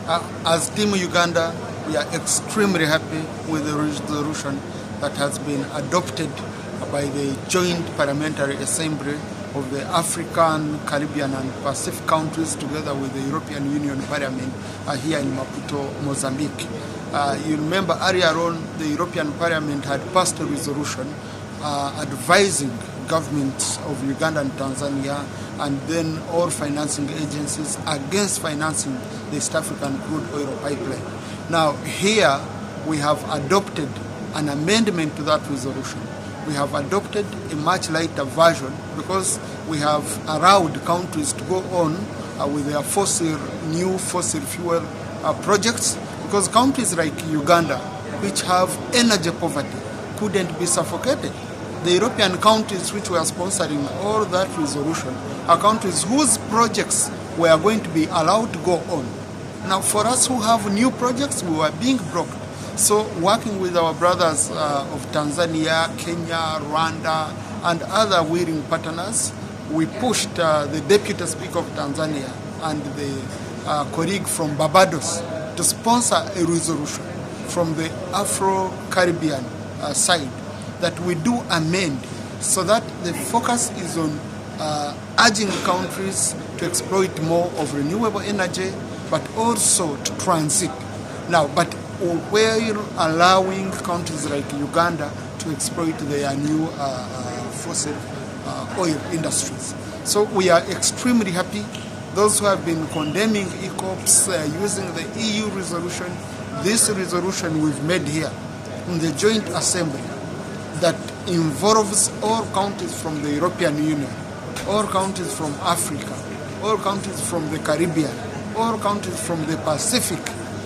As Team Uganda, we are extremely happy with the resolution that has been adopted by the Joint Parliamentary Assembly of the African, Caribbean and Pacific countries together with the European Union Parliament here in Maputo, Mozambique. You remember earlier on the European Parliament had passed a resolution advising governments of Uganda and Tanzania and then all financing agencies against financing the East African crude oil pipeline. Now here we have adopted an amendment to that resolution. We have adopted a much lighter version because we have allowed countries to go on with their new fossil fuel projects, because countries like Uganda, which have energy poverty, couldn't be suffocated. The European countries which were sponsoring all that resolution are countries whose projects were going to be allowed to go on. Now for us who have new projects, we were being blocked. So working with our brothers of Tanzania, Kenya, Rwanda and other willing partners, we pushed the Deputy Speaker of Tanzania and the colleague from Barbados to sponsor a resolution from the Afro-Caribbean side that we do amend so that the focus is on urging countries to exploit more of renewable energy, but also to transit. Now, but we're allowing countries like Uganda to exploit their new fossil oil industries. So we are extremely happy. Those who have been condemning ECOPs using the EU resolution, this resolution we've made here in the Joint Assembly that involves all countries from the European Union, all countries from Africa, all countries from the Caribbean, all countries from the Pacific,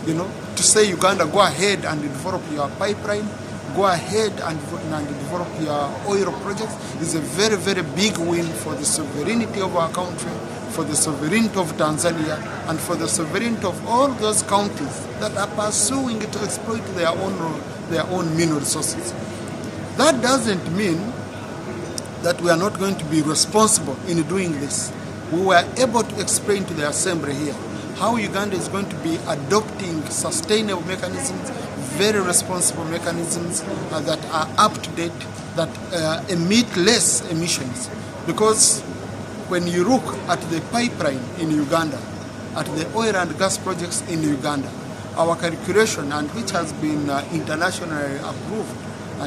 to say Uganda, go ahead and develop your pipeline, go ahead and develop your oil projects is a very, very big win for the sovereignty of our country, for the sovereignty of Tanzania, and for the sovereignty of all those countries that are pursuing to exploit their own mineral resources. That doesn't mean that we are not going to be responsible in doing this. We were able to explain to the Assembly here how Uganda is going to be adopting sustainable mechanisms, very responsible mechanisms that are up to date, that emit less emissions. Because when you look at the pipeline in Uganda, at the oil and gas projects in Uganda, our calculation, and which has been internationally approved,